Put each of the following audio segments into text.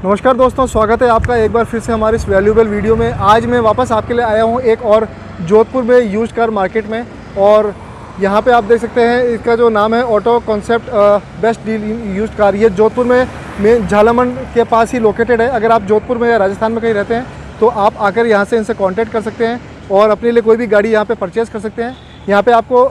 नमस्कार दोस्तों, स्वागत है आपका एक बार फिर से हमारे इस वैल्यूएबल वीडियो में। आज मैं वापस आपके लिए आया हूं एक और जोधपुर में यूज्ड कार मार्केट में। और यहां पे आप देख सकते हैं इसका जो नाम है auto concept best deal used car. ये जोधपुर में झालामंड के पास ही लोकेटेड है। अगर आप जोधपुर में या राजस्थान में कहीं रहते हैं तो आप आकर यहाँ से इनसे कॉन्टैक्ट कर सकते हैं और अपने लिए कोई भी गाड़ी यहाँ पर परचेज़ कर सकते हैं। यहाँ पर आपको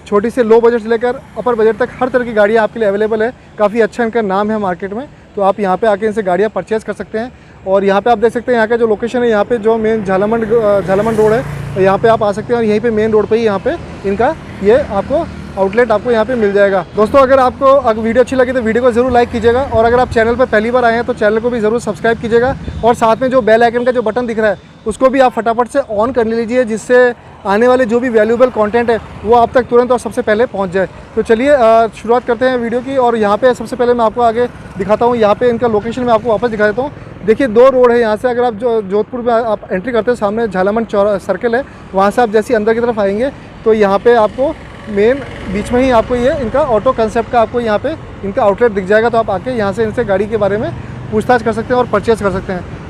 छोटी से लो बजट से लेकर अपर बजट तक हर तरह की गाड़ियाँ आपके लिए अवेलेबल है। काफ़ी अच्छा इनका नाम है मार्केट में, तो आप यहाँ पे आके इनसे गाड़ियाँ परचेज़ कर सकते हैं। और यहाँ पे आप देख सकते हैं यहाँ का जो लोकेशन है, यहाँ पे जो मेन झालामंड रोड है, यहाँ पे आप आ सकते हैं और यहीं पे मेन रोड पे ही यहाँ पे इनका ये आपको आउटलेट आपको यहाँ पे मिल जाएगा। दोस्तों, अगर वीडियो अच्छी लगी तो वीडियो को ज़रूर लाइक कीजिएगा और अगर आप चैनल पर पहली बार आए हैं तो चैनल को भी ज़रूर सब्सक्राइब कीजिएगा और साथ में जो बेल आइकन का जो बटन दिख रहा है उसको भी आप फटाफट से ऑन कर लीजिए, जिससे आने वाले जो भी वैल्यूएबल कंटेंट है वो आप तक तुरंत और सबसे पहले पहुंच जाए। तो चलिए शुरुआत करते हैं वीडियो की। और यहाँ पे सबसे पहले मैं आपको आगे दिखाता हूँ, यहाँ पे इनका लोकेशन मैं आपको वापस दिखा देता हूँ। देखिए, दो रोड है यहाँ से। अगर आप जोधपुर में आप एंट्री करते हैं, सामने झालामंड सर्कल है, वहाँ से आप जैसे अंदर की तरफ आएंगे तो यहाँ पर आपको मेन बीच में ही आपको ये इनका ऑटो कंसेप्ट का आपको यहाँ पे इनका आउटलेट दिख जाएगा। तो आप आके यहाँ से इनसे गाड़ी के बारे में पूछताछ कर सकते हैं और परचेज़ कर सकते हैं।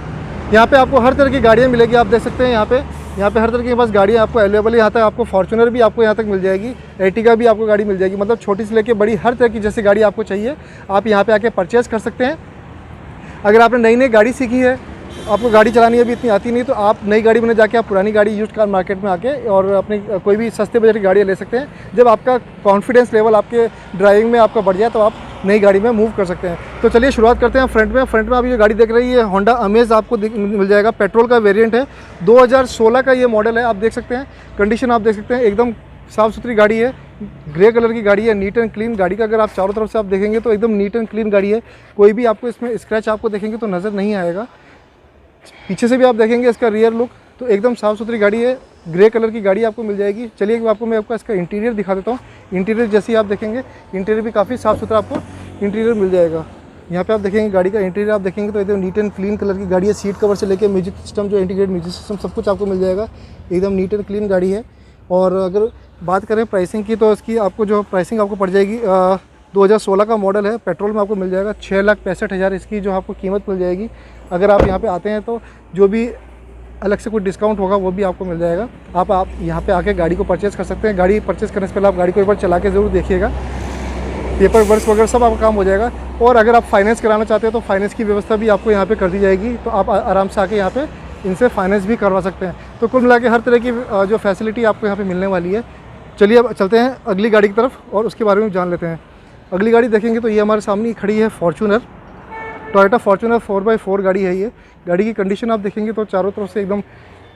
यहाँ पे आपको हर तरह की गाड़ियाँ मिलेगी। आप देख सकते हैं यहाँ पे हर तरह की बस गाड़ियाँ आपको अवेलेबल है। यहाँ तक आपको फॉर्च्यूनर भी आपको यहाँ तक मिल जाएगी, एर्टिगा भी आपको गाड़ी मिल जाएगी। मतलब छोटी से लेके बड़ी हर तरह की जैसी गाड़ी आपको चाहिए आप यहाँ पे आके परचेज़ कर सकते हैं। अगर आपने नई गाड़ी सीखी है, आपको गाड़ी चलानी अभी इतनी आती नहीं, तो आप नई गाड़ी में जाके आप पुरानी गाड़ी यूज्ड कार मार्केट में आके और अपनी कोई भी सस्ते बजट की गाड़ी ले सकते हैं। जब आपका कॉन्फिडेंस लेवल आपके ड्राइविंग में आपका बढ़ जाए तो आप नई गाड़ी में मूव कर सकते हैं। तो चलिए शुरुआत करते हैं फ्रंट में आप ये गाड़ी देख रही है होंडा अमेज आपको मिल जाएगा। पेट्रोल का वेरिएंट है, 2016 का ये मॉडल है। आप देख सकते हैं कंडीशन, आप देख सकते हैं एकदम साफ़ सुथरी गाड़ी है, ग्रे कलर की गाड़ी है, नीट एंड क्लीन गाड़ी का। अगर आप चारों तरफ से आप देखेंगे तो एकदम नीट एंड क्लीन गाड़ी है। कोई भी आपको इसमें स्क्रैच आपको देखेंगे तो नज़र नहीं आएगा। पीछे से भी आप देखेंगे इसका रियर लुक तो एकदम साफ़ सुथरी गाड़ी है, ग्रे कलर की गाड़ी आपको मिल जाएगी। चलिए मैं आपको इसका इंटीरियर दिखा देता हूँ। इंटीरियर जैसे ही आप देखेंगे, इंटीरियर भी काफ़ी साफ़ सुथरा आपको इंटीरियर मिल जाएगा। यहाँ पे आप देखेंगे गाड़ी का इंटीरियर आप देखेंगे तो एकदम नीट एंड क्लीन कलर की गाड़ी है। सीट कवर से लेकर म्यूजिक सिस्टम, जो इंटीग्रेटेड म्यूजिक सिस्टम, सब कुछ आपको मिल जाएगा। एकदम नीट एंड क्लीन गाड़ी है। और अगर बात करें प्राइसिंग की तो इसकी आपको जो प्राइसिंग आपको पड़ जाएगी, 2016 का मॉडल है, पेट्रोल में आपको मिल जाएगा 6,65,000 इसकी जो आपको कीमत मिल जाएगी। अगर आप यहाँ पे आते हैं तो जो भी अलग से कुछ डिस्काउंट होगा वो भी आपको मिल जाएगा। आप यहाँ पे आके गाड़ी को परचेज़ कर सकते हैं। गाड़ी परचेज़ करने से पहले आप गाड़ी को एक बार चला के ज़रूर देखिएगा, पेपर वर्क वगैरह सब आपका काम हो जाएगा। और अगर आप फाइनेंस कराना चाहते हैं तो फाइनेंस की व्यवस्था भी आपको यहाँ पे कर दी जाएगी, तो आप आराम से आके यहाँ पे इनसे फाइनेंस भी करवा सकते हैं। तो कुल मिला के हर तरह की जो फैसिलिटी आपको यहाँ पर मिलने वाली है। चलिए अब चलते हैं अगली गाड़ी की तरफ और उसके बारे में जान लेते हैं। अगली गाड़ी देखेंगे तो ये हमारे सामने खड़ी है फॉर्च्यूनर, टोयोटा फॉर्च्यूनर 4x4 गाड़ी है। ये गाड़ी की कंडीशन आप देखेंगे तो चारों तरफ से एकदम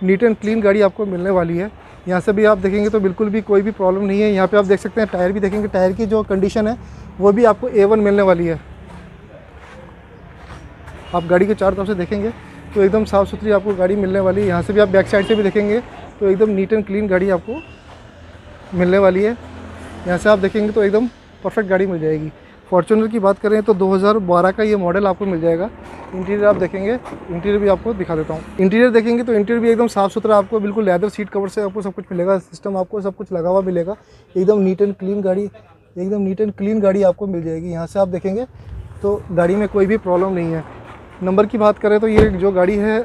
नीट एंड क्लीन गाड़ी आपको मिलने वाली है। यहाँ से भी आप देखेंगे तो बिल्कुल भी कोई भी प्रॉब्लम नहीं है। यहाँ पे आप देख सकते हैं टायर भी देखेंगे, टायर की जो कंडीशन है वो भी आपको A1 मिलने वाली है। आप गाड़ी के चारों तरफ से देखेंगे तो एकदम साफ़ सुथरी आपको गाड़ी मिलने वाली है। यहाँ से भी आप बैक साइड से भी देखेंगे तो एकदम नीट एंड क्लीन गाड़ी आपको मिलने वाली है। यहाँ से आप देखेंगे तो एकदम परफेक्ट गाड़ी मिल जाएगी। फॉर्च्यूनर की बात करें तो 2012 का ये मॉडल आपको मिल जाएगा। इंटीरियर आप देखेंगे, इंटीरियर भी आपको दिखा देता हूँ। इंटीरियर देखेंगे तो इंटीरियर भी एकदम साफ़ सुथरा आपको बिल्कुल लेदर सीट कवर से आपको सब कुछ मिलेगा। सिस्टम आपको सब कुछ लगा हुआ मिलेगा। एकदम नीट एंड क्लीन गाड़ी, एकदम नीट एंड क्लीन गाड़ी आपको मिल जाएगी। यहाँ से आप देखेंगे तो गाड़ी में कोई भी प्रॉब्लम नहीं है। नंबर की बात करें तो ये जो गाड़ी है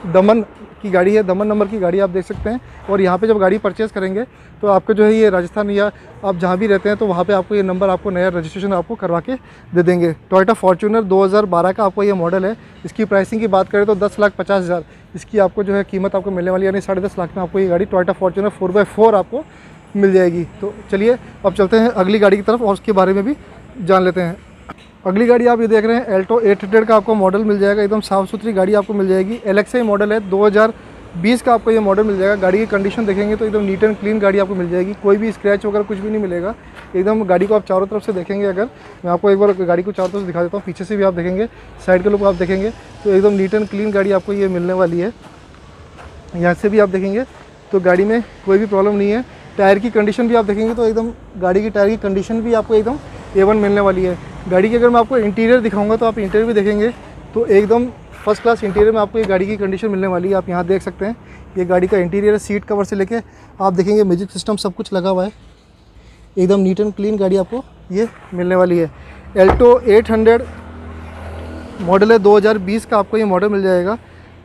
दमन की गाड़ी है, दमन नंबर की गाड़ी आप देख सकते हैं। और यहाँ पे जब गाड़ी परचेज़ करेंगे तो आपको जो है ये राजस्थान या आप जहाँ भी रहते हैं तो वहाँ पे आपको ये नंबर आपको नया रजिस्ट्रेशन आपको करवा के दे देंगे। टोयोटा फॉर्च्यूनर 2012 का आपको ये मॉडल है। इसकी प्राइसिंग की बात करें तो 10,50,000 इसकी आपको जो है कीमत आपको मिलने वाली है, यानी 10.5 लाख में आपको ये गाड़ी टोयोटा फॉर्च्यूनर 4x4 आपको मिल जाएगी। तो चलिए अब चलते हैं अगली गाड़ी की तरफ और उसके बारे में भी जान लेते हैं। अगली गाड़ी आप ये देख रहे हैं एल्टो 800 का आपको मॉडल मिल जाएगा। एकदम साफ़ सुथरी गाड़ी आपको मिल जाएगी। LXI मॉडल है, 2020 का आपको ये मॉडल मिल जाएगा। गाड़ी की कंडीशन देखेंगे तो एकदम नीट एंड क्लीन गाड़ी आपको मिल जाएगी। कोई भी स्क्रैच वगैरह कुछ भी नहीं मिलेगा। एकदम गाड़ी को आप चारों तरफ से देखेंगे, अगर मैं आपको एक बार गाड़ी को चारों तरफ से दिखा देता हूँ, पीछे से भी आप देखेंगे, साइड के लुक आप देखेंगे तो एकदम नीट एंड क्लीन गाड़ी आपको ये मिलने वाली है। यहाँ से भी आप देखेंगे तो गाड़ी में कोई भी प्रॉब्लम नहीं है। टायर की कंडीशन भी आप देखेंगे तो एकदम गाड़ी की टायर की कंडीशन भी आपको एकदम A1 मिलने वाली है। गाड़ी की अगर मैं आपको इंटीरियर दिखाऊंगा तो आप इंटीरियर भी देखेंगे तो एकदम फर्स्ट क्लास इंटीरियर में आपको ये गाड़ी की कंडीशन मिलने वाली है। आप यहाँ देख सकते हैं ये गाड़ी का इंटीरियर, सीट कवर से लेके आप देखेंगे म्यूजिक सिस्टम सब कुछ लगा हुआ है। एकदम नीट एंड क्लीन गाड़ी आपको ये मिलने वाली है। एल्टो 800 मॉडल है 2020 का, आपको ये मॉडल मिल जाएगा।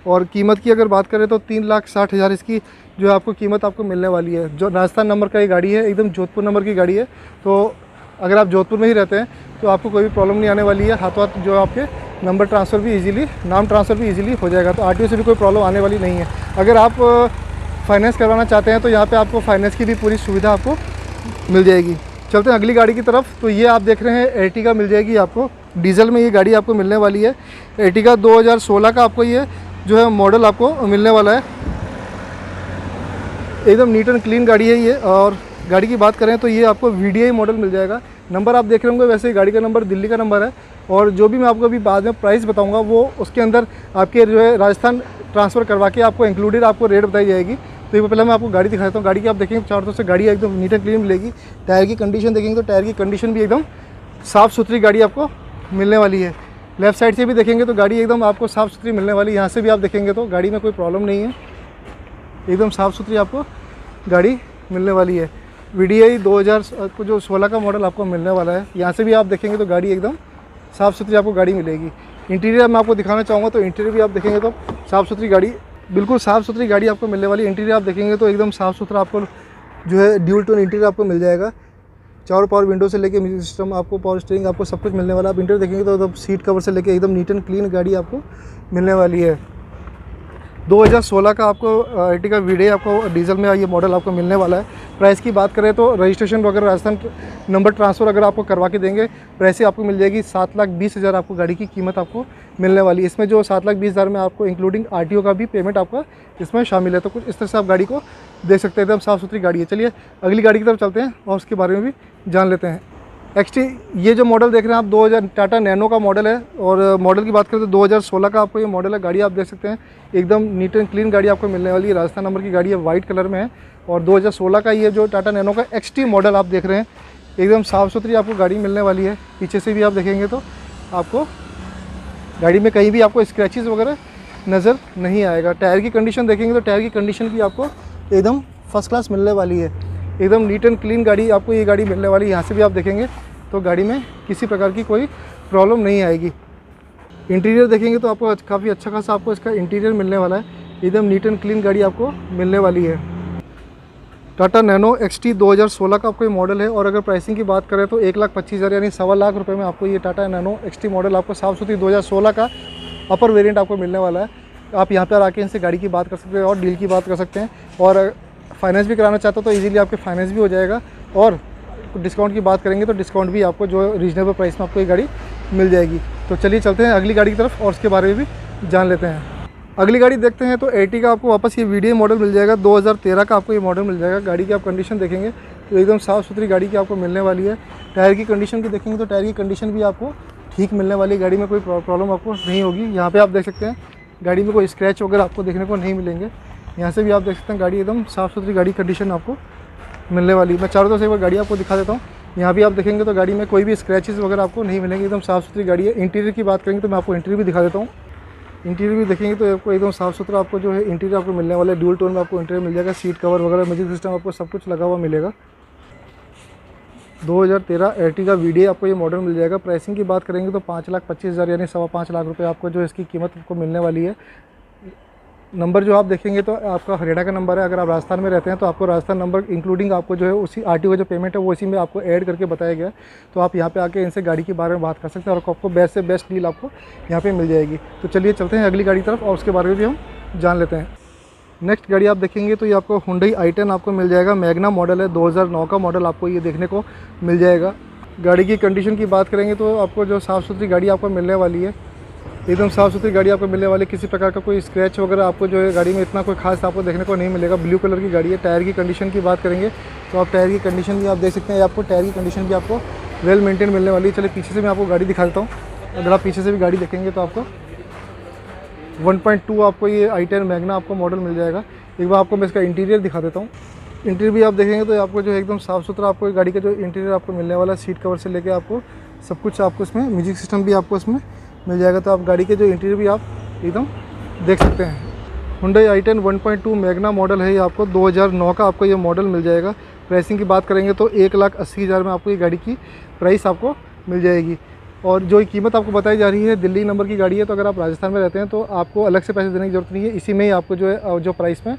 और कीमत की अगर बात करें तो 3,60,000 इसकी जो है आपको कीमत आपको मिलने वाली है। जो राजस्थान नंबर का ये गाड़ी है, एकदम जोधपुर नंबर की गाड़ी है। तो अगर आप जोधपुर में ही रहते हैं तो आपको कोई भी प्रॉब्लम नहीं आने वाली है। हाथों हाथ जो आपके नंबर ट्रांसफ़र भी इजीली, नाम ट्रांसफ़र भी इजीली हो जाएगा। तो आरटीओ से भी कोई प्रॉब्लम आने वाली नहीं है। अगर आप फाइनेंस करवाना चाहते हैं तो यहाँ पे आपको फाइनेंस की भी पूरी सुविधा आपको मिल जाएगी। चलते हैं अगली गाड़ी की तरफ। तो ये आप देख रहे हैं एर्टिगा मिल जाएगी आपको, डीजल में ये गाड़ी आपको मिलने वाली है। एर्टिगा 2016 का आपको ये जो है मॉडल आपको मिलने वाला है। एकदम नीट एंड क्लीन गाड़ी है ये। और गाड़ी की बात करें तो ये आपको वीडीआई मॉडल मिल जाएगा। नंबर आप देख रहे होंगे, वैसे गाड़ी का नंबर दिल्ली का नंबर है। और जो भी मैं आपको अभी बाद में प्राइस बताऊंगा वो उसके अंदर आपके जो है राजस्थान ट्रांसफ़र करवा के आपको इंक्लूडेड आपको रेट बताई जाएगी। तो ये पहले मैं आपको गाड़ी दिखा देता हूँ। गाड़ी की आप देखेंगे चारों तरफ से गाड़ी एकदम नीट एंड क्लीन मिलेगी। टायर की कंडीशन देखेंगे तो टायर की कंडीशन भी एकदम साफ़ सुथरी गाड़ी आपको मिलने वाली है। लेफ़्ट साइड से भी देखेंगे तो गाड़ी एकदम आपको साफ़ सुथरी मिलने वाली है। यहाँ से भी आप देखेंगे तो गाड़ी में कोई प्रॉब्लम नहीं है, एकदम साफ़ सुथरी आपको गाड़ी मिलने वाली है। वीडीआई 2016 का मॉडल आपको मिलने वाला है। यहाँ से भी आप देखेंगे तो गाड़ी एकदम साफ़ सुथरी आपको गाड़ी मिलेगी। इंटीरियर मैं आपको दिखाना चाहूँगा तो इंटीरियर भी आप देखेंगे तो साफ़ सुथरी गाड़ी, बिल्कुल साफ़ सुथरी गाड़ी आपको मिलने वाली है। इंटीरियर आप देखेंगे तो एकदम साफ़ सुथरा आपको जो है ड्यूल टोन इंटीरियर आपको मिल जाएगा। चारों पावर विंडो से लेके म्यूजिक सिस्टम आपको, पावर स्टीयरिंग आपको सब कुछ मिलने वाला है। आप इंटीरियर देखेंगे तो एकदम सीट कवर से लेके एकदम नीट एंड क्लीन गाड़ी आपको मिलने वाली है। 2016 का आपको एर्टिगा वीडीआई आपको डीजल में ये मॉडल आपको मिलने वाला है। प्राइस की बात करें तो रजिस्ट्रेशन वगैरह राजस्थान नंबर ट्रांसफ़र अगर आपको करवा के देंगे, प्राइस आपको मिल जाएगी 7,20,000 आपको गाड़ी की कीमत आपको मिलने वाली है। इसमें जो 7,20,000 में आपको इंक्लूडिंग आरटीओ का भी पेमेंट आपका इसमें शामिल है। तो कुछ इस तरह से आप गाड़ी को देख सकते हैं, एकदम साफ़ सुथरी गाड़ी है। चलिए अगली गाड़ी की तरफ चलते हैं और उसके बारे में भी जान लेते हैं। एक्सटी ये जो मॉडल देख रहे हैं आप 2000 टाटा नैनो का मॉडल है। और मॉडल की बात करें तो 2016 का आपको ये मॉडल है। गाड़ी आप देख सकते हैं एकदम नीट एंड क्लीन गाड़ी आपको मिलने वाली है। राजस्थान नंबर की गाड़ी है, वाइट कलर में है। और 2016 का ये जो टाटा नैनो का एक्सटी मॉडल आप देख रहे हैं, एकदम साफ़ सुथरी आपको गाड़ी मिलने वाली है। पीछे से भी आप देखेंगे तो आपको गाड़ी में कहीं भी आपको स्क्रैचेस वगैरह नज़र नहीं आएगा। टायर की कंडीशन देखेंगे तो टायर की कंडीशन भी आपको एकदम फर्स्ट क्लास मिलने वाली है। एकदम नीट एंड क्लीन गाड़ी आपको ये गाड़ी मिलने वाली है। यहाँ से भी आप देखेंगे तो गाड़ी में किसी प्रकार की कोई प्रॉब्लम नहीं आएगी। इंटीरियर देखेंगे तो आपको काफ़ी अच्छा खासा आपको इसका इंटीरियर मिलने वाला है। एकदम नीट एंड क्लीन गाड़ी आपको मिलने वाली है। टाटा नैनो एक्सटी 2016 का आपको ये मॉडल है। और अगर प्राइसिंग की बात करें तो 1,25,000 यानी 1.25 लाख रुपये में आपको ये टाटा नैनो एक्सटी मॉडल आपको साफ़ सुथरी 2016 का अपर वेरिएंट आपको मिलने वाला है। आप यहाँ पर आके इनसे गाड़ी की बात कर सकते हैं और डील की बात कर सकते हैं। और फाइनेंस भी कराना चाहते हो तो इजीली आपके फाइनेंस भी हो जाएगा। और डिस्काउंट की बात करेंगे तो डिस्काउंट भी आपको जो रीजनेबल प्राइस में आपको ये गाड़ी मिल जाएगी। तो चलिए चलते हैं अगली गाड़ी की तरफ और उसके बारे में भी जान लेते हैं। अगली गाड़ी देखते हैं तो एर्टिगा आपको वापस ये वीडीआई मॉडल मिल जाएगा। 2013 का आपको ये मॉडल मिल जाएगा। गाड़ी की आप कंडीशन देखेंगे तो एकदम साफ़ सुथरी गाड़ी की आपको मिलने वाली है। टायर की कंडीशन की देखेंगे तो टायर की कंडीशन भी आपको ठीक मिलने वाली है। गाड़ी में कोई प्रॉब्लम आपको नहीं होगी। यहाँ पर आप देख सकते हैं गाड़ी में कोई स्क्रैच वगैरह आपको देखने को नहीं मिलेंगे। यहाँ से भी आप देख सकते हैं गाड़ी एकदम साफ़ सुथरी गाड़ी कंडीशन आपको मिलने वाली। मैं चारों तरफ से एक बार गाड़ी आपको दिखा देता हूँ। यहाँ भी आप देखेंगे तो गाड़ी में कोई भी स्क्रैचेस वगैरह आपको नहीं मिलेंगे। एकदम साफ़ सुथरी गाड़ी है। इंटीरियर की बात करेंगे तो मैं आपको इंटीरियर भी दिखा देता हूँ। इंटीरियर भी देखेंगे तो आपको एकदम साफ़ सुथरा आपको जो है इंटीरियर आपको मिलने वाला है। ड्यूल टोन में आपको इंटीरियर मिल जाएगा। सीट कवर वगैरह, म्यूजिक सिस्टम आपको सब कुछ लगा हुआ मिलेगा। 2013 एर्टिगा वीडीआई आपको ये मॉडल मिल जाएगा। प्राइसिंग की बात करेंगे तो 5,25,000 यानी 5.25 लाख रुपये आपको जो इसकी कीमत आपको मिलने वाली है। नंबर जो आप देखेंगे तो आपका हरियाणा का नंबर है। अगर आप राजस्थान में रहते हैं तो आपको राजस्थान नंबर इंक्लूडिंग आपको जो है उसी आरटीओ का जो पेमेंट है वो इसी में आपको ऐड करके बताया गया है। तो आप यहाँ पे आके इनसे गाड़ी के बारे में बात कर सकते हैं और आपको बेस्ट से बेस्ट डील आपको यहाँ पे मिल जाएगी। तो चलिए चलते हैं अगली गाड़ी की तरफ और उसके बारे में भी हम जान लेते हैं। नेक्स्ट गाड़ी आप देखेंगे तो ये आपको हुंडई i10 आपको मिल जाएगा। मैग्ना मॉडल है, 2009 का मॉडल आपको ये देखने को मिल जाएगा। गाड़ी की कंडीशन की बात करेंगे तो आपको जो साफ़ सुथरी गाड़ी आपको मिलने वाली है। एकदम साफ़ सुथरी गाड़ी आपको मिलने वाली है। किसी प्रकार का कोई स्क्रैच वगैरह आपको जो है गाड़ी में इतना कोई खास आपको देखने को नहीं मिलेगा। ब्लू कलर की गाड़ी है। टायर की कंडीशन की बात करेंगे तो आप टायर की कंडीशन भी आप देख सकते हैं। आपको टायर की कंडीशन भी आपको वेल मेंटेन मिलने वाली है। चलिए पीछे से मैं आपको गाड़ी दिखा देता हूँ। अगर आप पीछे से भी गाड़ी देखेंगे तो आपको 1.2 आपको ये i10 मैग्ना आपको मॉडल मिल जाएगा। एक बार आपको मैं इसका इंटीरियर दिखा देता हूँ। इंटीरियर भी आप देखेंगे तो आपको जो है एकदम साफ़ सुथरा आपको गाड़ी का जो इंटीरियर आपको मिलने वाला है। सीट कवर से लेके आपको सब कुछ आपको इसमें, म्यूजिक सिस्टम भी आपको इसमें मिल जाएगा। तो आप गाड़ी के जो इंटीरियर भी आप एकदम देख सकते हैं। हुंडई i10 1.2 मैग्ना मॉडल है। ये आपको 2009 का आपको ये मॉडल मिल जाएगा। प्राइसिंग की बात करेंगे तो 1,80,000 में आपको ये गाड़ी की प्राइस आपको मिल जाएगी। और जो कीमत आपको बताई जा रही है दिल्ली नंबर की गाड़ी है, तो अगर आप राजस्थान में रहते हैं तो आपको अलग से पैसे देने की ज़रूरत नहीं है। इसी में ही आपको जो है जो प्राइस में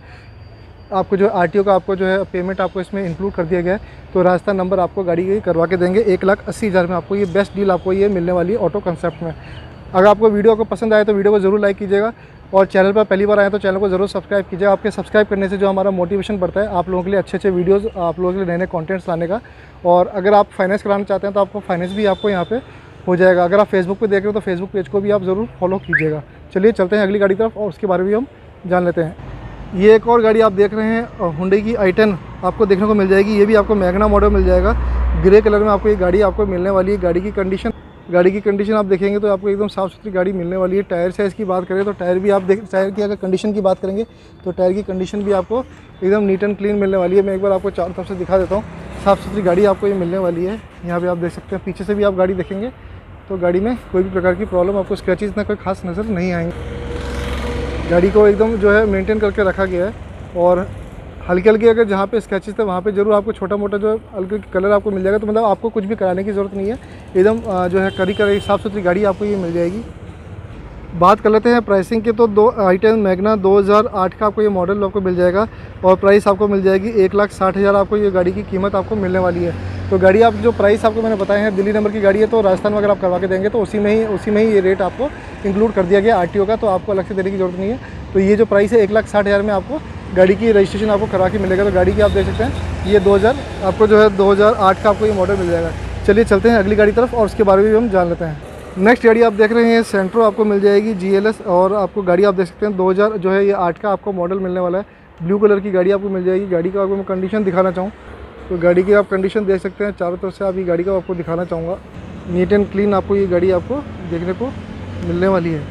आपको जो आरटीओ का आपको जो है पेमेंट आपको इसमें इंक्लूड कर दिया गया है। तो राजस्थान नंबर आपको गाड़ी की करवा के देंगे 1,80,000 में। आपको ये बेस्ट डील आपको ये मिलने वाली है ऑटो कंसेप्ट में। अगर आपको वीडियो को पसंद आए तो वीडियो को ज़रूर लाइक कीजिएगा, और चैनल पर पहली बार आए तो चैनल को ज़रूर सब्सक्राइब कीजिएगा। आपके सब्सक्राइब करने से जो हमारा मोटिवेशन बढ़ता है आप लोगों के लिए अच्छे वीडियोज़, आप लोगों के लिए नए नए कॉन्टेंट्स लाने का। और अगर आप फाइनेंस कराना चाहते हैं तो आपको फाइनेंस भी आपको यहाँ पे हो जाएगा। अगर आप फेसबुक पे देख रहे हो तो फेसबुक पेज को भी आप ज़रूर फॉलो कीजिएगा। चलिए चलते हैं अगली गाड़ी तरफ और उसके बारे में भी हम जान लेते हैं। ये एक और गाड़ी आप देख रहे हैं हुंडई की i10 आपको देखने को मिल जाएगी। ये भी आपको मैग्ना मॉडल मिल जाएगा, ग्रे कलर में आपको ये गाड़ी आपको मिलने वाली है। गाड़ी की कंडीशन आप देखेंगे तो आपको एकदम साफ़ सुथरी गाड़ी मिलने वाली है। टायर साइज़ की बात करें तो टायर भी आप टायर की अगर कंडीशन की बात करेंगे तो टायर की कंडीशन भी आपको एकदम नीट एंड क्लीन मिलने वाली है। मैं एक बार आपको चारों तरफ से दिखा देता हूँ, साफ़ सुथरी गाड़ी आपको ये मिलने वाली है। यहाँ पे आप देख सकते हैं, पीछे से भी आप गाड़ी देखेंगे तो गाड़ी में कोई भी प्रकार की प्रॉब्लम आपको स्क्रैचेस इतना कोई खास नज़र नहीं आएंगे। गाड़ी को एकदम जो है मेंटेन करके रखा गया है, और हल्के हल्के अगर जहाँ पे स्क्रैचेस थे वहाँ पे ज़रूर आपको छोटा मोटा जो हल्के कलर आपको मिल जाएगा। तो मतलब आपको कुछ भी कराने की ज़रूरत नहीं है, एकदम जो है करी साफ़ सुथरी गाड़ी आपको ये मिल जाएगी। बात कर लेते हैं प्राइसिंग की, तो i10 मैग्ना 2008 का आपको ये मॉडल आपको मिल जाएगा, और प्राइस आपको मिल जाएगी 1,60,000 आपको ये गाड़ी की कीमत आपको मिलने वाली है। तो गाड़ी आप जो प्राइस आपको मैंने बताए हैं दिल्ली नंबर की गाड़ी है, तो राजस्थान में अगर आप करवा के देंगे तो उसी में ही ये रेट आपको इंक्लूड कर दिया गया आरटीओ का, तो आपको अलग से देने की ज़रूरत नहीं है। तो ये जो प्राइस है 1,60,000 में आपको गाड़ी की रजिस्ट्रेशन आपको करवा के मिलेगा। तो गाड़ी की आप देख सकते हैं ये 2008 का आपको ये मॉडल मिल जाएगा। चलिए चलते हैं अगली गाड़ी तरफ और उसके बारे में भी हम जान लेते हैं। नेक्स्ट गाड़ी आप देख रहे हैं सेंट्रो आपको मिल जाएगी GLS, और आपको गाड़ी आप देख सकते हैं 2000 जो है ये 8 का आपको मॉडल मिलने वाला है। ब्लू कलर की गाड़ी आपको मिल जाएगी। गाड़ी का आपको मैं कंडीशन दिखाना चाहूँ तो गाड़ी की आप कंडीशन देख सकते हैं, चारों तरफ से आप ये गाड़ी का आपको दिखाना चाहूँगा। नीट एंड क्लीन आपको ये गाड़ी आपको देखने को मिलने वाली है।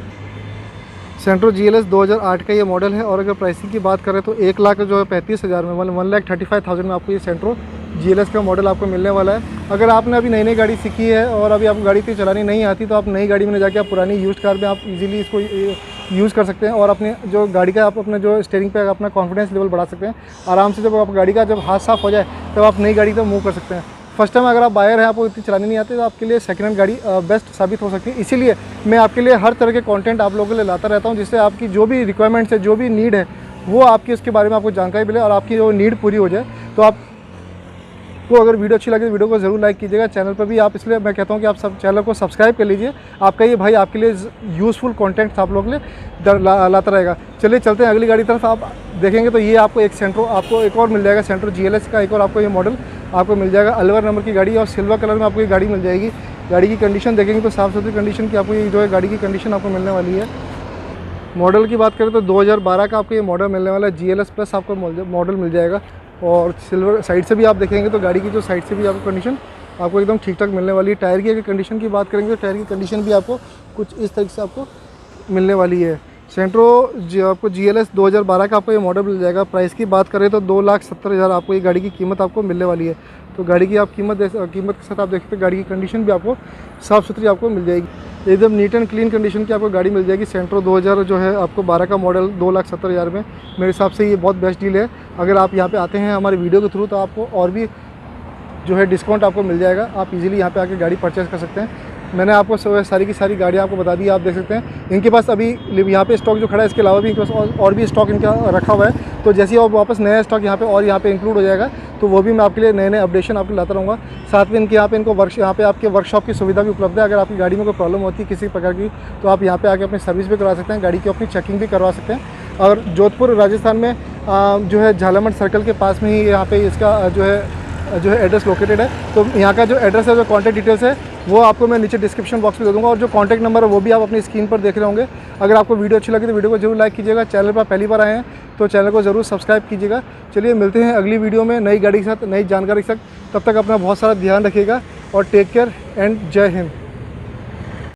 सेंट्रो GLS 2008 का ये मॉडल है, और अगर प्राइसिंग की बात करें तो 1,35,000 में 1,35,000 में आपको ये सेंट्रो GLS का मॉडल आपको मिलने वाला है। अगर आपने अभी नई गाड़ी सीखी है और अभी आपको गाड़ी इतनी चलानी नहीं आती तो आप नई गाड़ी में जाके आप पुरानी यूज्ड कार में आप इजीली इसको यूज़ कर सकते हैं, और अपने जो गाड़ी का आप अपने जो स्टीयरिंग पे अपना कॉन्फिडेंस लेवल बढ़ा सकते हैं आराम से। जब आप गाड़ी का जब हाथ साफ हो जाए तब आप नई गाड़ी तक मूव कर सकते हैं। फर्स्ट टाइम अगर आप बायर हैं, आपको इतनी चलानी नहीं आती, तो आपके लिए सेकंड हैंड गाड़ी बेस्ट साबित हो सकती है। इसीलिए मैं आपके लिए हर तरह के कंटेंट आप लोगों के लिए लाता रहता हूं, जिससे आपकी जो भी रिक्वायरमेंट्स है, जो भी नीड है, वो आपकी उसके बारे में आपको जानकारी मिले और आपकी जो नीड पूरी हो जाए। तो आपको अगर वीडियो अच्छी लगे तो वीडियो को ज़रूर लाइक कीजिएगा। चैनल पर भी आप, इसलिए मैं कहता हूँ कि आप सब चैनल को सब्सक्राइब कर लीजिए। आपका ये भाई आपके लिए यूज़फुल कंटेंट्स आप लोगों के लिए लाता रहेगा। चलिए चलते हैं अगली गाड़ी तरफ। आप देखेंगे तो ये आपको एक सेंट्रो आपको एक और मिल जाएगा, सेंट्रो GLS का एक और आपको ये मॉडल आपको मिल जाएगा। अलवर नंबर की गाड़ी और सिल्वर कलर में आपको ये गाड़ी मिल जाएगी। गाड़ी की कंडीशन देखेंगे तो साफ़ सुथरी कंडीशन की आपको ये जो है गाड़ी की कंडीशन आपको मिलने वाली है। मॉडल की बात करें तो 2012 का आपको ये मॉडल मिलने वाला है। GLS प्लस आपको मॉडल मिल जाएगा, और सिल्वर साइड से भी आप देखेंगे तो गाड़ी की जो साइड से भी आपको कंडीशन आपको एकदम ठीक ठाक मिलने वाली है। टायर की अगर कंडीशन की बात करेंगे तो टायर की कंडीशन भी आपको कुछ इस तरीके से आपको मिलने वाली है। सेंट्रो आपको GLS 2012 का आपको ये मॉडल मिल जाएगा। प्राइस की बात करें तो 2,70,000 आपको ये गाड़ी की कीमत आपको मिलने वाली है। तो गाड़ी की आप कीमत के साथ आप देखते हैं गाड़ी की कंडीशन भी आपको साफ़ सुथरी आपको मिल जाएगी। एकदम नीट एंड क्लीन कंडीशन की आपको गाड़ी मिल जाएगी। सेंट्रो 2000 जो है आपको 12 का मॉडल 2,70,000 में, मेरे हिसाब से ये बहुत बेस्ट डील है। अगर आप यहाँ पे आते हैं हमारे वीडियो के थ्रू तो आपको और भी जो है डिस्काउंट आपको मिल जाएगा। आप इजीली यहाँ पे आके गाड़ी परचेज़ कर सकते हैं। मैंने आपको सारी की सारी गाड़ियाँ आपको बता दी, आप देख सकते हैं। इनके पास अभी यहाँ पे स्टॉक जो खड़ा है, इसके अलावा भी इनके पास और भी स्टॉक इनका रखा हुआ है। तो जैसे ही वापस नया स्टॉक यहाँ पे इंक्लूड हो जाएगा तो वो भी मैं आपके लिए नए नए अपडेशन आपको लाता रहूँगा। साथ में इनके यहाँ पे आपके वर्कशॉप की सुविधा भी उपलब्ध है। अगर आपकी गाड़ी में कोई प्रॉब्लम होती है किसी प्रकार की तो आप यहाँ पे आके अपनी सर्विस भी करवा सकते हैं, गाड़ी की अपनी चेकिंग भी करवा सकते हैं। और जोधपुर राजस्थान में जो है झालामंड सर्कल के पास में ही यहाँ पे इसका जो है एड्रेस लोकेटेड है। तो यहाँ का जो एड्रेस है, जो कॉन्टैक्ट डिटेल्स है, वो आपको मैं नीचे डिस्क्रिप्शन बॉक्स में दे दूँगा, और जो कॉन्टैक्ट नंबर है वो भी आप अपनी स्क्रीन पर देख रहे होंगे। अगर आपको वीडियो अच्छी लगी तो वीडियो को जरूर लाइक कीजिएगा। चैनल पर पहली बार आए हैं तो चैनल को ज़रूर सब्सक्राइब कीजिएगा। चलिए मिलते हैं अगली वीडियो में नई गाड़ी के साथ, नई जानकारी के साथ। तब तक अपना बहुत सारा ध्यान रखिएगा और टेक केयर एंड जय हिंद।